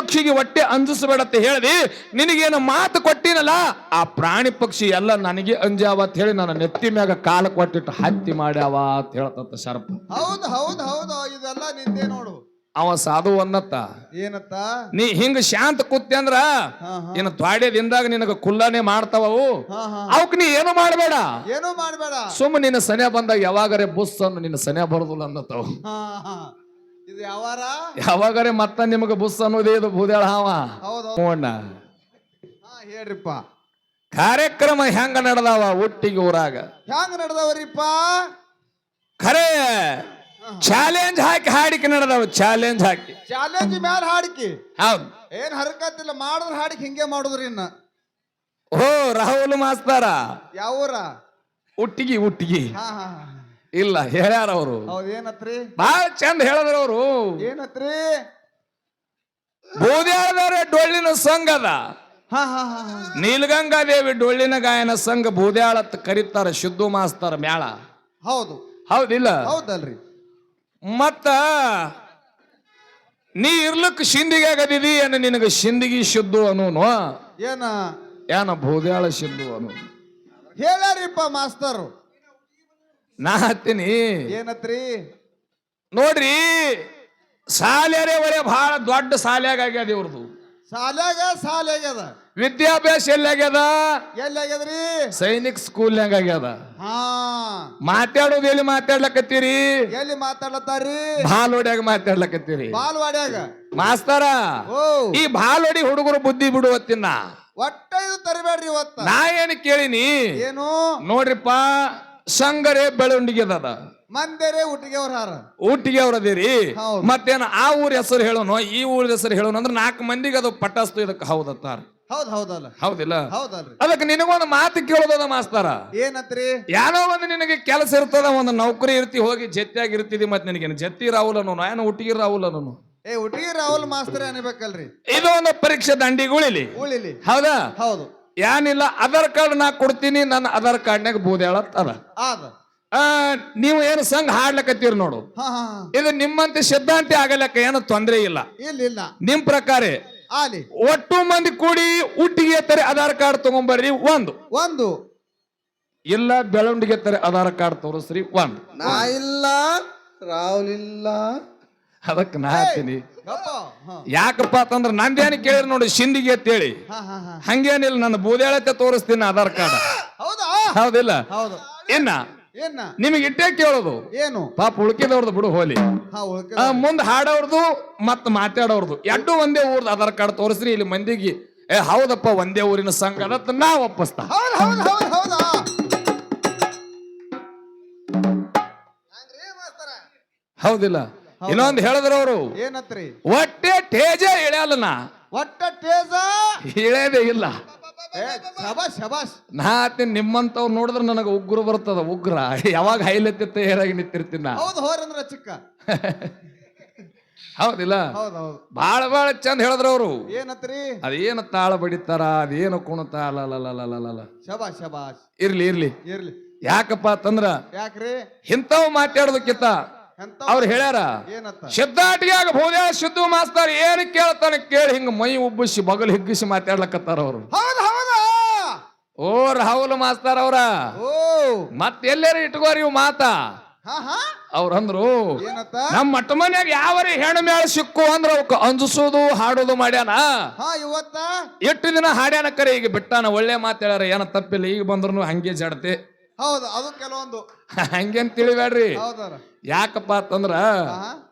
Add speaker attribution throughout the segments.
Speaker 1: ಪಕ್ಷಿಗೆ ಹೊಟ್ಟೆ ಅಂಜಿಸಬೇಡತ್ತೆ ಹೇಳಿದಿ. ನಿನಗೇನು ಮಾತು ಕೊಟ್ಟಿನಲ್ಲ, ಆ ಪ್ರಾಣಿ ಪಕ್ಷಿ ಎಲ್ಲ ನನಗೆ ಅಂಜಾವ ಅಂತ ಹೇಳಿ ನನ್ನ ನೆತ್ತಿ ಮ್ಯಾಗ ಕಾಲ ಕೊಟ್ಟಿಟ್ಟು ಹತ್ತಿ ಮಾಡ್ಯಾವ ಅಂತ ಹೇಳ್ತತ್ತ ಸರ್ಪ.
Speaker 2: ಹೌದು ಹೌದು ಹೌದು, ಇದೆಲ್ಲ ನಿಂದೆ ನೋಡು.
Speaker 1: ಅವ ಸಾಧು ಅನ್ನತ್ತ,
Speaker 2: ಏನತ್ತ?
Speaker 1: ನೀ ಹಿಂಗ ಶಾಂತ ಕೂತಿ ಅಂದ್ರ ಇನ್ನು ತ್ವಾಡ್ಯದಿಂದಾಗ ನಿನಗ ಕುಲ್ಲಾನೆ ಮಾಡ್ತಾವವು. ಅವಕ್ ನೀ ಏನು ಮಾಡಬೇಡ,
Speaker 2: ಏನು ಮಾಡಬೇಡ.
Speaker 1: ಸುಮ್ಮ ನಿನ್ನ ಸನ್ಯ ಬಂದಾಗ ಯಾವಾಗರೆ ಬುಸ್ ಅನ್ನು ನಿನ್ನ ಸನ್ಯ ಬರುದಿಲ್ಲ ಅನ್ನತ್ತವ.
Speaker 2: ಇದು ಯಾವಾರ
Speaker 1: ಯಾವಾಗರೆ ಮತ್ತ ನಿಮಗ ಬುಸ್ ಅನ್ನೋದೇ ಇದು ಬೂದ್ಯಾಳ ಹಾವ.
Speaker 2: ಹೌದೌಣ್ಣ, ಹೇಳ್ರಿಪ್ಪ.
Speaker 1: ಕಾರ್ಯಕ್ರಮ ಹೆಂಗ ನಡೆದಾವ ಒಟ್ಟಿಗೆ ಊರಾಗ?
Speaker 2: ಹೆಂಗ ನಡೆದವ್ರಿಪ್ಪ?
Speaker 1: ಖರೆ ಚಾಲೆಂಜ್ ಹಾಕಿ ಹಾಡಿಕೆ ನಡೆದಾವ. ಚಾಲೆಂಜ್ ಹಾಕಿ,
Speaker 2: ಚಾಲೆಂಜ್ ಮ್ಯಾಲ ಹಾಡಿಕೆ.
Speaker 1: ಹೌದು,
Speaker 2: ಏನ್ ಹರಕತ್ತಿಲ್ಲ, ಮಾಡಿದ್ರ ಹಾಡಿಕೆ ಹಿಂಗೆ ಮಾಡುದ್ರಿ. ಇನ್ನ
Speaker 1: ಓ ರಾಹುಲ್ ಮಾಸ್ತಾರ
Speaker 2: ಯಾವೂರ?
Speaker 1: ಉಟ್ಟಿಗಿ. ಉಟ್ಟಿಗಿ
Speaker 2: ಹಾ ಹಾ
Speaker 1: ಇಲ್ಲ ಹೇಳ್ಯಾರ ಅವರು.
Speaker 2: ಹೌದ್, ಏನತ್ರಿ?
Speaker 1: ಬಾಳ ಚಂದ ಹೇಳಿದ್ರ ಅವರು.
Speaker 2: ಏನತ್ರಿ?
Speaker 1: ಬೂದ್ಯಾಳದವ್ರೆ ಡೊಳ್ಳಿನ ಸಂಘ ಅದ.
Speaker 2: ಹಾ ಹಾ ಹಾ,
Speaker 1: ನೀಲಗಂಗಾದೇವಿ ಡೊಳ್ಳಿನ ಗಾಯನ ಸಂಘ ಬೂದ್ಯಾಳತ್ ಕರೀತಾರ. ಶುದ್ಧು ಮಾಸ್ತಾರ ಮ್ಯಾಳ.
Speaker 2: ಹೌದು
Speaker 1: ಹೌದಿಲ್ಲ?
Speaker 2: ಹೌದಲ್ರಿ.
Speaker 1: ಮತ್ತ ನೀ ಇರ್ಲಕ್ ಶಿಂದಿಗೆ ಆಗದಿದಿ ಏನ ನಿನಗ ಶಿಂದಿಗಿ ಶುದ್ಧು ಅನ್ನೋನು
Speaker 2: ಏನ
Speaker 1: ಏನ ಬೂದ್ಯಾಳ ಶುದ್ಧು ಅನ್ನೋ
Speaker 2: ಹೇಳ್ಯಾರಿಪ್ಪ ಮಾಸ್ತರು.
Speaker 1: ನಾ ಹತ್ತೀನಿ.
Speaker 2: ಏನತ್ರಿ?
Speaker 1: ನೋಡ್ರಿ, ಶಾಲ್ಯಾರೇ ಒಳ್ಳೆ ಬಹಳ ದೊಡ್ಡ ಶಾಲ್ಯಾಗ ಆಗ್ಯದ ಇವ್ರದು.
Speaker 2: ಸಾಲ್ಯಾಗ್ಯದ.
Speaker 1: ವಿದ್ಯಾಭ್ಯಾಸ ಎಲ್ಲಾಗ್ಯದ?
Speaker 2: ಎಲ್ಲಾಗ್ಯದ್ರಿ?
Speaker 1: ಸೈನಿಕ್ ಸ್ಕೂಲ್ನಾಗ ಆಗ್ಯದ.
Speaker 2: ಹಾ,
Speaker 1: ಮಾತಾಡೋದು ಎಲ್ಲಿ ಮಾತಾಡ್ಲಕತ್ತೀರಿ?
Speaker 2: ಎಲ್ಲಿ ಮಾತಾಡ್ಲತ್ತಾರಿ?
Speaker 1: ಬಾಲ್ವಾಡ್ಯಾಗ ಮಾತಾಡ್ಲಕತ್ತೀರಿ.
Speaker 2: ಬಾಲ್ವಾಡ್ಯಾಗ
Speaker 1: ಮಾಸ್ತರ,
Speaker 2: ಓ
Speaker 1: ಈ ಬಾಲ್ವಾಡಿ ಹುಡುಗರು ಬುದ್ಧಿ ಬಿಡುವತ್ತಿನ
Speaker 2: ಒಟ್ಟ ಇದು ತರಬೇಡ್ರಿ ಇವತ್ತ.
Speaker 1: ನಾ ಏನು ಕೇಳಿನಿ?
Speaker 2: ಏನು?
Speaker 1: ನೋಡ್ರಿಪ್ಪ, ಸಂಗರೇ ಬೆಳವಣಿಗೆ ಅದ,
Speaker 2: ಮಂದಿರೇ ಊಟಿಗೆ ಅವ್ರ ಹಾರ.
Speaker 1: ಊಟಿಗೆ ಅವ್ರದಿರಿ.
Speaker 2: ಹೌದು.
Speaker 1: ಮತ್ತೇನ ಆ ಊರ ಹೆಸರು ಹೇಳೋನು, ಈ ಊರ ಹೆಸರು ಹೇಳೋನು ಅಂದ್ರೆ 4 ಮಂದಿಗೆ ಅದು ಪಟಾಸ್ತು. ಇದಕ್ಕೆ ಹೌದತ್ತಾರ.
Speaker 2: ಹೌದ್ ಹೌದಲ್ಲ?
Speaker 1: ಹೌದಿಲ್ಲ?
Speaker 2: ಹೌದಲ್ರಿ.
Speaker 1: ಅದಕ್ಕೆ ನಿನಗೊಂದು ಮಾತು ಕೇಳೋದದ ಮಾಸ್ತಾರ.
Speaker 2: ಏನತ್ರಿ?
Speaker 1: ಯಾರೋ ಒಂದು ನಿನಗೆ ಕೆಲಸ ಇರ್ತದ, ಒಂದು ನೌಕರಿ ಇರ್ತಿ, ಹೋಗಿ ಜೊತೆಯಾಗಿ ಇರ್ತಿದಿ. ಮತ್ತೆ ನಿನಗೇನು ಜತ್ತಿ ರಾಹುಲ್ ಅನ್ನೋನು, ಏನು ಹುಟ್ಟಿಗೆ ರಾಹುಲ್ ಅನ್ನೋನು?
Speaker 2: ಹುಟ್ಟಿಗೆ ರಾಹುಲ್ ಮಾಸ್ತರ್ ಅನ್ಬೇಕಲ್ರಿ.
Speaker 1: ಇದು ಒಂದು ಪರೀಕ್ಷೆ ದಂಡಿಗುಳಿಲಿ.
Speaker 2: ಉಳಿಲಿ.
Speaker 1: ಹೌದಾ?
Speaker 2: ಹೌದು.
Speaker 1: ಏನಿಲ್ಲ, ಆಧಾರ್ ಕಾರ್ಡ್ ನಾ ಕೊಡ್ತೀನಿ, ನನ್ನ ಆಧಾರ್ ಕಾರ್ಡ್ನಾಗ ಬೂದ್ಯಾಳ ಅದ.
Speaker 2: ಆದ
Speaker 1: ನೀವು ಏನು ಸಂಘ ಹಾಡ್ಲಕತ್ತೀರಿ ನೋಡು,
Speaker 2: ಹಾ ಹಾ,
Speaker 1: ಇದು ನಿಮ್ಮಂತೆ ಸಿದ್ಧಾಂತಿ ಆಗಲಕ್ಕ ಏನು ತೊಂದ್ರೆ ಇಲ್ಲ.
Speaker 2: ಇಲ್ಲ.
Speaker 1: ನಿಮ್ ಪ್ರಕಾರ
Speaker 2: ಆಲಿ
Speaker 1: ಒಟ್ಟು ಮಂದಿ ಕೂಡಿ ಒಟ್ಟಿಗೆ ತರ ಆಧಾರ್ ಕಾರ್ಡ್ ತಗೊಂಬರ್ರಿ. ಒಂದು ಇಲ್ಲ ಬೆಳವಣಿಗೆ ತರ ಆಧಾರ್ ಕಾರ್ಡ್ ತೋರಿಸ್ರಿ.
Speaker 2: ನಾ ಇಲ್ಲ, ರಾಹುಲ್ ಇಲ್ಲ.
Speaker 1: ಅದಕ್ಕೆ ನಾ ಹೇಳ್ತೀನಿ, ಯಾಕಪ್ಪ ಅಂತಂದ್ರ ನಂದೇನು ಕೇಳಿರಿ ನೋಡಿ, ಶಿಂದಿಗೆ ಅಂತೇಳಿ ಹಂಗೇನಿಲ್ಲ, ನನ್ನ ಬೂದ್ಯಾಳತೆ ತೋರಿಸ್ತೀನಿ ಆಧಾರ್ ಕಾರ್ಡ್.
Speaker 2: ಹೌದಾ?
Speaker 1: ಹೌದಿಲ್ಲ?
Speaker 2: ಹೌದು.
Speaker 1: ಇನ್ನ ನಿಮಗೆ ಇಟ್ಟೇ ಕೇಳೋದು
Speaker 2: ಏನು?
Speaker 1: ಪಾಪ ಉಳ್ಕಿದವ್ರದ್ದು ಬಿಡು ಹೋಲಿ, ಮುಂದ್ ಹಾಡೋರ್ದು ಮತ್ ಮಾತಾಡೋರ್ದು ಎರಡು ಒಂದೇ ಊರ್ದು ಆಧಾರ್ ಕಾರ್ಡ್ ತೋರಿಸ್ರಿ. ಇಲ್ಲಿ ಮಂದಿಗೆ ಹೌದಪ್ಪ ಒಂದೇ ಊರಿನ ಸಂಘ ಅದತ್ತ ನಾ ಒಪ್ಪಿಸ್ತಾ. ಹೌದಿಲ್ಲ? ಇನ್ನೊಂದು ಹೇಳಿದ್ರ ಅವರು,
Speaker 2: ಏನತ್ರಿ?
Speaker 1: ಒಟ್ಟೆ ಟೇಜ ಇಳ್ಯಾಲನ,
Speaker 2: ಒಟ್ಟ ಟೇಜ
Speaker 1: ಇಳ್ಯದೇ ಇಲ್ಲ.
Speaker 2: ಶಬಾಷ್.
Speaker 1: ನಾ ನಿಮ್ಮಂತವ್ರು ನೋಡಿದ್ರೆ ನನಗೆ ಉಗ್ರ ಬರ್ತದ. ಉಗ್ರ ಯಾವಾಗ ಹೈಲೆತ್ತ ಏರಾಗಿ ನಿಂತಿರ್ತೀನ.
Speaker 2: ಹೌದು, ಹೋರಂದ್ರ ಚಿಕ್ಕ.
Speaker 1: ಹೌದಿಲ್ಲ?
Speaker 2: ಹೌದೌದು.
Speaker 1: ಬಾಳ ಚಂದ ಹೇಳಿದ್ರ ಅವರು.
Speaker 2: ಏನತ್ರಿ?
Speaker 1: ಅದೇನು ತಾಳ ಬಡಿತಾರ, ಅದೇನು ಕುಣತಾರ.
Speaker 2: ಶಬಾಷ್.
Speaker 1: ಇರ್ಲಿ. ಯಾಕಪ್ಪ ಅಂತಂದ್ರ,
Speaker 2: ಯಾಕ್ರಿ
Speaker 1: ಇಂಥವ್ ಮಾತಾಡೋದಕ್ಕಿಂತ ಅವ್ರು ಹೇಳ್ಯಾರ, ಸಿದ್ಧಾಟಿಯಾಗ ಬೂದ್ಯಾಳ ಶುದ್ಧು ಮಾಸ್ತರ್ ಏನು ಕೇಳ್ತಾನೆ ಕೇಳಿ ಹಿಂಗ ಮೈ ಉಬ್ಬಿಸಿ ಬಗಲ್ ಹಿಗ್ಗಿಸಿ ಮಾತಾಡ್ಲಕತ್ತಾರ ಅವರು. ಓ ರಾಹುಲ್ ಮಾಸ್ತರ್ ಅವ್ರ ಮತ್ ಎಲ್ಲಾರ ಇಟ್ಕೋರಿ ಇವ್ ಮಾತ. ಅವ್ರಂದ್ರು, ನಮ್ಮ ಮಟ್ಟ ಮನ್ಯಾಗ ಯಾವರಿ ಹೆಣ್ಣು ಮೇಳ ಸಿಕ್ಕು ಅಂದ್ರ ಅವಕ್ಕ ಅಂಜಿಸೋದು ಹಾಡೋದು ಮಾಡ್ಯಾನ.
Speaker 2: ಇವತ್ತ
Speaker 1: ಎಷ್ಟು ದಿನ ಹಾಡ್ಯಾನ ಕರೆ, ಈಗ ಬಿಟ್ಟಾನ. ಒಳ್ಳೆ ಮಾತು ಹೇಳ್ಯಾರ, ಏನ ತಪ್ಪಿಲ್ಲ. ಈಗ ಬಂದ್ರು ಹಂಗೆ ಜಡತೆ.
Speaker 2: ಹೌದು, ಅದು ಕೆಲವೊಂದು
Speaker 1: ಹಂಗೇನ್ ತಿಳಿಬೇಡ್ರಿ. ಯಾಕಪ್ಪ ಅಂತಂದ್ರ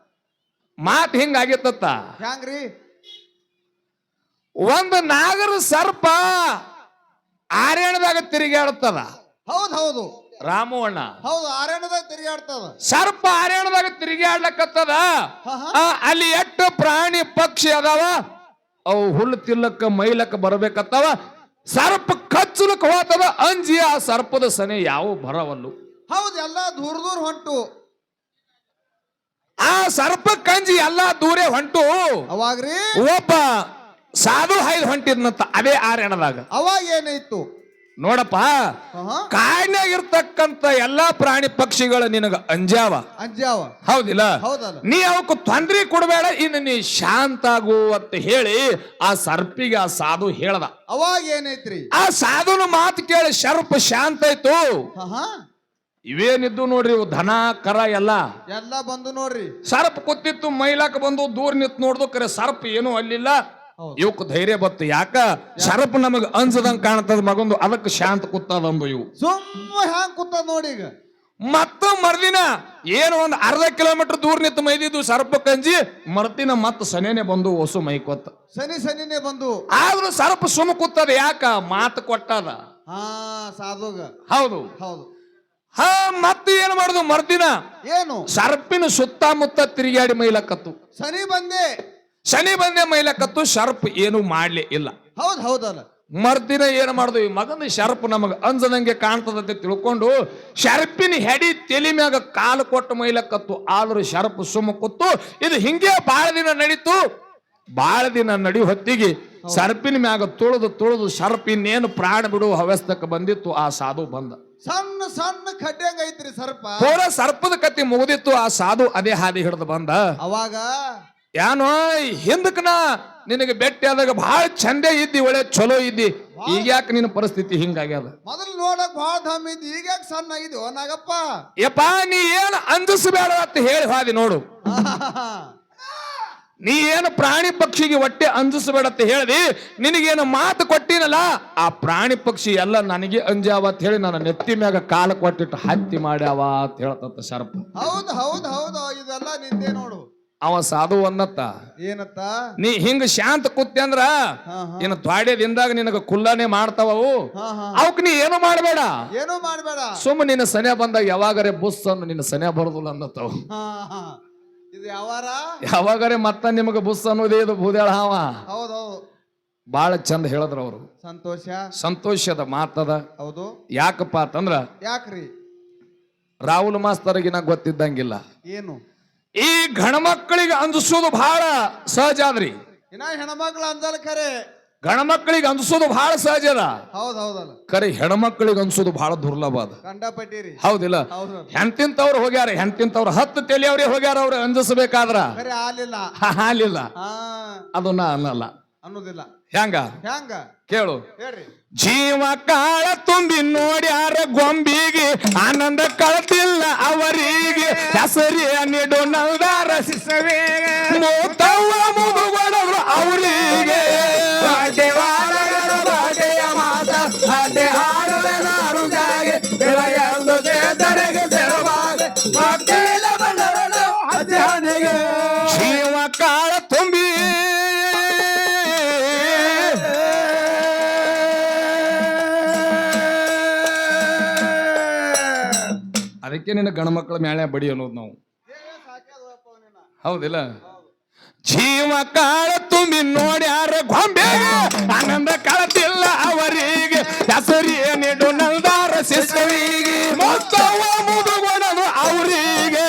Speaker 1: ಮಾತ್ ಹಿಂಗ ಆಗಿತ್ತ.
Speaker 2: ಹ್ಯಾಂಗ್ರಿ?
Speaker 1: ಒಂದು ನಾಗರ ಸರ್ಪ ಆರ್ಯಣದಾಗ ತಿರುಗಾಡ್ತದ.
Speaker 2: ಹೌದು
Speaker 1: ರಾಮವಣ್ಣ.
Speaker 2: ಹೌದು, ಆರ್ಯಣದಾಗ ತಿರುಗಾಡ್ತದ.
Speaker 1: ಸರ್ಪ ಆರ್ಯಣದಾಗ ತಿರುಗಾಡ್ಲಕತ್ತದ. ಅಲ್ಲಿ ಎಷ್ಟು ಪ್ರಾಣಿ ಪಕ್ಷಿ ಅದಾವ, ಅವು ಹುಲ್ಲು ತಿಲ್ಲಕ್ಕ ಮೈಲಕ್ಕ ಬರ್ಬೇಕತ್ತವ. ಸರ್ಪ ಕಚ್ಚಲಕ್ ಹೋತದ, ಅಂಜಿ ಆ ಸರ್ಪದ ಸನೆ ಯಾವ ಬರವಲ್ಲು.
Speaker 2: ಹೌದು, ಎಲ್ಲಾ ದೂರ ಹೊಂಟು.
Speaker 1: ಆ ಸರ್ಪ ಕಂಜಿ ಎಲ್ಲಾ ದೂರೇ ಹೊಂಟು.
Speaker 2: ಅವಾಗ್ರಿ
Speaker 1: ಒಬ್ಬ ಸಾಧು ಹೈದ್ ಹೊಂಟಿದ್ನಂತ ಅದೇ ಆರ್ಯಣದಾಗ.
Speaker 2: ಅವಾಗ ಏನಾಯ್ತು?
Speaker 1: ನೋಡಪ್ಪ
Speaker 2: ಆಹಾ.
Speaker 1: ಕಾಯಿನಾಗಿರ್ತಕ್ಕಂತ ಎಲ್ಲಾ ಪ್ರಾಣಿ ಪಕ್ಷಿಗಳ ನಿನಗ ಅಂಜಾವ
Speaker 2: ಅಂಜಾವ
Speaker 1: ಹೌದಿಲ್ಲ
Speaker 2: ಹೌದಲ್ಲ
Speaker 1: ನೀ ಅವಕ್ಕೆ ತೊಂದ್ರೆ ಕೊಡಬೇಡ ಇನ್ನು ನೀ ಶಾಂತ ಆಗು ಅಂತ ಹೇಳಿ ಆ ಸರ್ಪಿಗೆ ಆ ಸಾಧು ಹೇಳ್ದ.
Speaker 2: ಅವಾಗ ಏನೈತ್ರಿ
Speaker 1: ಆ ಸಾಧುನ ಮಾತು ಕೇಳಿ ಸರ್ಪ ಶಾಂತ ಆಯ್ತು.
Speaker 2: ಆಹಾ.
Speaker 1: ಇವೇನಿದ್ದು ನೋಡ್ರಿ ಇವು ದನ ಕರ ಎಲ್ಲ
Speaker 2: ಎಲ್ಲ ಬಂದು ನೋಡ್ರಿ
Speaker 1: ಸರ್ಪ ಕೂತಿತ್ತು ಮೈಲಾಕ ಬಂದು ದೂರ ನಿಂತು ನೋಡ್ದು ಕರೆ ಸರ್ಪ ಏನು ಅಲ್ಲಿಲ್ಲ.
Speaker 2: ಹೌದು.
Speaker 1: ಇವಕ್ ಧೈರ್ಯ ಬತ್ತು ಯಾಕ ಸರ್ಪ ನಮಗ ಅನ್ಸದಂಗ ಕಾಣ್ತದ ಮಗೊಂದು ಅದಕ್ಕೆ ಶಾಂತ ಕೂತದಂಬ ಇವು
Speaker 2: ಸುಮ್ಮ ಹ್ಯಾಂಗ್ ಕೂತದ ನೋಡಿ ಈಗ
Speaker 1: ಮತ್ತ ಮರ್ದಿನ ಏನು ಒಂದ್ ಅರ್ಧ ಕಿಲೋಮೀಟರ್ ದೂರ ನಿಂತು ಮೈದಿದ್ದು ಸರ್ಪ ಕಂಜಿ ಮರ್ದಿನ ಮತ್ತ ಸನೇನೆ ಬಂದು ಹೊಸು ಮೈಕೊತ್ತ
Speaker 2: ಸನಿನೇ ಬಂದು
Speaker 1: ಆದ್ರೂ ಸರ್ಪ ಸುಮ್ಮ ಕೂತದ ಯಾಕ ಮಾತು ಕೊಟ್ಟದ.
Speaker 2: ಹಾ ಸಾಧುಗ
Speaker 1: ಹೌದು
Speaker 2: ಹೌದು
Speaker 1: ಹಾ ಮತ್ತೆ ಏನ್ ಮಾಡುದು ಮರ್ದಿನ
Speaker 2: ಏನು
Speaker 1: ಸರ್ಪಿನ ಸುತ್ತಮುತ್ತ ತಿರುಗಾಡಿ ಮೈಲಕತ್ತು. ಶನಿ ಬಂದೆ ಮೈಲಕತ್ತು ಸರ್ಪ ಏನು ಮಾಡ್ಲೇ ಇಲ್ಲ.
Speaker 2: ಹೌದ್ ಹೌದಲ್ಲ
Speaker 1: ಮರ್ದಿನ ಏನ್ ಮಾಡುದು ಈ ಮಗನ ಶರ್ಪ್ ನಮಗ ಅಂಜದಂಗೆ ಕಾಣ್ತದಂತೆ ತಿಳ್ಕೊಂಡು ಶರ್ಪಿನ ಹೆಡಿ ತೆಲಿ ಮ್ಯಾಗ ಕಾಲು ಕೊಟ್ಟು ಮೈಲಕತ್ತು. ಆದ್ರೂ ಶರ್ಪ್ ಸುಮ್ಮ ಕೂತು ಇದು ಹಿಂಗೆ ಬಾಳ ದಿನ ನಡೀತು. ಬಾಳ ದಿನ ನಡಿ ಹೊತ್ತಿಗೆ ಸರ್ಪಿನ ಮ್ಯಾಗ ತುಳಿದು ಶರ್ಪ್ ಇನ್ನೇನು ಪ್ರಾಣ ಬಿಡುವ ಹವ್ಯಸ್ತಕ್ಕೆ ಬಂದಿತ್ತು. ಆ ಸಾಧು ಬಂದ.
Speaker 2: ಸಣ್ಣ ಸಣ್ಣ ಖಡ್ಡಂಗ ಐತ್ರಿ ಸರ್ಪ.
Speaker 1: ಪೂರ ಸರ್ಪದ ಕತ್ತಿ ಮುಗಿದಿತ್ತು. ಆ ಸಾಧು ಅದೇ ಹಾದಿ ಹಿಡಿದು ಬಂದ.
Speaker 2: ಅವಾಗ
Speaker 1: ಏನೋ ಹಿಂದಕ್ನ ನಿನಗೆ ಬೆಟ್ಟಿ ಆದಾಗ ಬಹಳ ಚಂದೆ ಇದ್ದಿ ಒಳ್ಳೆ ಚಲೋ ಇದ್ದಿ ಈಗ ಯಾಕೆ ನಿನ್ನ ಪರಿಸ್ಥಿತಿ ಹಿಂಗಾಗ್ಯದ.
Speaker 2: ಮೊದಲು ನೋಡಕ್ ಬಹಳ ಧಮ್ ಇದ್ದಿ ಈಗ ಯಾಕೆ ಸಣ್ಣ ಆಗಿದ್ಯೋ ನಾಗಪ್ಪ.
Speaker 1: ಯಪ್ಪ ನೀ ಏನು ಅಂಜಿಸಬೇಡ ಅಂತ ಹೇಳಿ ಹಾದಿ ನೋಡು. ನೀ ಏನು ಪ್ರಾಣಿ ಪಕ್ಷಿಗೆ ಹೊಟ್ಟೆ ಅಂಜಿಸಬೇಡ ಅಂತ ಹೇಳಿದಿ. ನಿನಗೇನು ಮಾತು ಕೊಟ್ಟಿನಲ್ಲ ಆ ಪ್ರಾಣಿ ಪಕ್ಷಿ ಎಲ್ಲ ನನಗೆ ಅಂಜಾವ ಅಂತ ಹೇಳಿ ನನ್ನ ನೆತ್ತಿ ಮ್ಯಾಗ ಕಾಲ ಕೊಟ್ಟಿಟ್ಟು ಹತ್ತಿ ಮಾಡ್ಯಾವ ಅಂತ ಹೇಳ್ತತ್ತ ಸರ್ಪ.
Speaker 2: ಹೌದು ಹೌದು ಹೌದು ಇದೆಲ್ಲ ನಿಂದೆ ನೋಡು.
Speaker 1: ಅವ ಸಾಧು ಅನ್ನತ್ತ
Speaker 2: ಏನತ್ತ
Speaker 1: ನೀ ಹಿಂಗ ಶಾಂತ ಕೂತಿ ಅಂದ್ರ ಇನ್ನು ತ್ವಾಡ್ಯದಿಂದಾಗ ನಿನಗ ಕುಲ್ಲಾನೆ ಮಾಡ್ತಾವವು. ಅವಕ್ ನೀ ಏನು ಮಾಡಬೇಡ
Speaker 2: ಏನು ಮಾಡಬೇಡ
Speaker 1: ಸುಮ್ಮ ನಿನ್ನ ಸನ್ಯಾ ಬಂದಾಗ ಯಾವಾಗರೆ ಬುಸ್ ಅನ್ನು ನಿನ್ನ ಸನ್ಯಾ ಬರೋದಿಲ್ಲ ಅನ್ನತ್ತಾವ.
Speaker 2: ಇದು
Speaker 1: ಯಾವಾಗರೆ ಮತ್ತ ನಿಮಗ ಬುಸ್ ಅನ್ನೋದೇ ಇದು ಭೂದೇಳ ಹಾವ.
Speaker 2: ಹೌದೌದು
Speaker 1: ಬಾಳ ಚಂದ ಹೇಳಿದ್ರ ಅವರು. ಸಂತೋಷದ ಮಾತದ.
Speaker 2: ಹೌದು
Speaker 1: ಯಾಕಪ್ಪ ಅಂತಂದ್ರ
Speaker 2: ಯಾಕ್ರಿ
Speaker 1: ರಾಹುಲ್ ಮಾಸ್ತರ್ಗಿನ ಗೊತ್ತಿದ್ದಂಗಿಲ್ಲ.
Speaker 2: ಏನು
Speaker 1: ಈ ಗಣಮಕ್ಕಳಿಗೆ ಅಂಜಿಸೋದು ಬಹಳ ಸಹಜ ಆದ್ರಿ.
Speaker 2: ಇನ್ನ ಹೆಣ್ಮಕ್ಳು ಅಂಜಲ್ ಖರೆ
Speaker 1: ಗಣಮಕ್ಕಳಿಗೆ ಅಂಜಿಸೋದು ಬಹಳ ಸಹಜ ಅದ.
Speaker 2: ಹೌದೌದಲ್ಲ
Speaker 1: ಖರೆ ಹೆಣ್ಮಕ್ಳಿಗೆ ಅನ್ಸೋದು ಬಹಳ ದುರ್ಲಭ ಅದ.
Speaker 2: ಕಂಡಪಟ್ಟಿರಿ
Speaker 1: ಹೌದಿಲ್ಲ. ಹೆಂತಿಂತವ್ರು ಹೋಗ್ಯಾರ. ಹೆಂತಿಂತವ್ರು 10 ತೆಲಿಯವ್ರೆ ಹೋಗ್ಯಾರ. ಅವ್ರು ಅಂಜಿಸಬೇಕಾದ್ರ ಹಾಲಿಲ್ಲ ಅದನ್ನ ಅನ್ನಲ್ಲ
Speaker 2: ಅನ್ನೋದಿಲ್ಲ.
Speaker 1: ಹೆಂಗ ಕೇಳು.
Speaker 2: ಹೇಳ್ರಿ
Speaker 1: ಜೀವ ಕಾಳ ತುಂಬಿ ನೋಡ್ಯಾರ ಗೊಂಬಿಗೆ ಆನಂದ ಕಳತಿಲ್ಲ ಅವರಿಗೆ ಹೆಸರಿ ನೀಡು ನಲ್ದಾರ ಮೂತವ್ವ ಮುದುಗೊಡವ್ರು ಅವರಿಗೆ ಜೀವ ಕಾಳ ತುಂಬಿ ಅದಕ್ಕೆ ನಿನ್ನ ಗಣಮಕ್ಕಳ ಮ್ಯಾಳೆ ಬಡಿ ಅನ್ನೋದು ನಾವು. ಹೌದಿಲ್ಲ. ಜೀವ ಕಾಳ ತುಂಬಿ ನೋಡ್ಯಾರ ಗೊಂಬೆಗೆ ಆನಂದ ಕಳತಿಲ್ಲ ಅವರಿಗೆ ಹೆಸರಿ ನೀಡು ನಲ್ದಾರ ಶಿಸ್ಕವಿಗೆ ಮೊತ್ತವ ಮುದುಗೊಡನು ಅವರಿಗೆ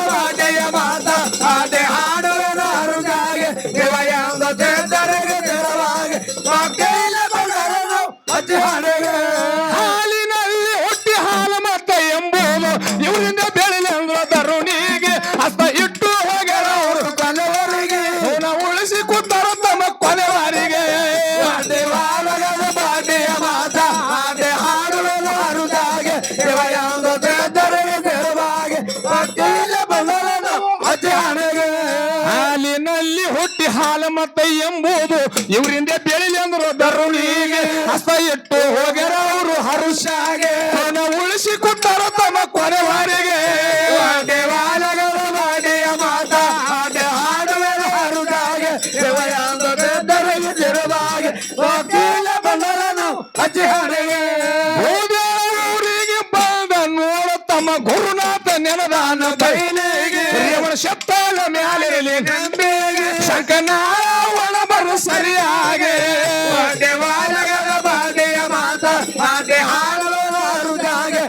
Speaker 1: ಬಾಟೆಯ ಮಾತ ಆಟೆ ಹಾಡುವೆ ಹಾಲಿನಲ್ಲಿ ಹುಟ್ಟಿ ಹಾಲು ಮತ್ತ ಎಂಬುದು ಇವರಿಂದ ಬೆಳೆಲಿ ಅಂದ್ರ ತರುಣಿಗೆ ಹಸ್ತ ಇಟ್ಟು ಹೋಗ್ಯಾರ ಅವರು ಕೊನೆವರಿಗೆ ಉಳಿಸಿ ಕೂತಾರ ತಮ್ಮ ಕೊನೆವರಿಗೆ ಬಾಟೆಯ ಮಾತ ಆಟೆ ಹಾಡುವೆ ನಾರುದಾಗೆ ಹಾಲಿನಲ್ಲಿ ಹುಟ್ಟಿ ಹಾಲು ಮತ್ತ ಎಂಬುದು ಇವರಿಂದ ಬೆಳಿಲಿ ಅಂದ್ರು ದರುಣಿಗೆ ಹಸ್ತ ಇಟ್ಟು ಹೋಗ್ಯಾರ ಅವರು ಹರುಷಾಗೆ ಉಳಿಸಿ ಕೂತಾರ ತಮ್ಮ ಕೊನೆವರಿಗೆ ಬಾಟೆಯ ಮಾತ ಆಟೆ ಹಾಡುವೆ ಹಾರುದಾಗೆ ಊರಿಗೆ ಬಂದ ನೋಡ ತಮ್ಮ ಗುರುನಾಥ ನೆನದಾನ ಬೈಲಿಗೆ ಶಬ್ದಾಲ ಮ್ಯಾಲೆ ಶಂಕನಾಳ ಒಳ ಬರು ಸರಿಯಾಗೆ ಬಾಟೆಯ ಮಾತ ಆಟೆ ಹಾಡುವುದಾಗೆ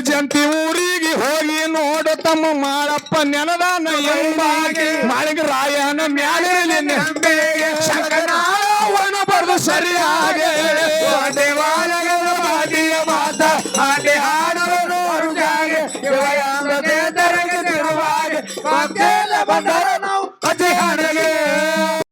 Speaker 1: ಜಂತಿ ಊರಿಗೆ ಹೋಗಿ ನೋಡು ತಮ್ಮ ಮಾಳಪ್ಪ ನೆನದಾನ ಎಂಬಾಗೆ ಮಾಳಿಗ ರಾಯನ ಮ್ಯಾಲಿರಲಿ ನೆಂಬೆಗೆ ಶಂಕನಾವನ ಬರೆದು ಸರಿಯಾಗೆ ದೇವಾಲಯದ ಬಾದಿಯ ಮಾತ ಆಟೆ ಹಾಡುವರು ಅರುಗಾಗೆ ಇವಯಾಂಬದೆ ತರಗೆ ತಿರುವಾಗೆ ಭಕ್ತೇಲ ಬಂದರ ನಾವು ಅತಿ ಹಾಡಗೆ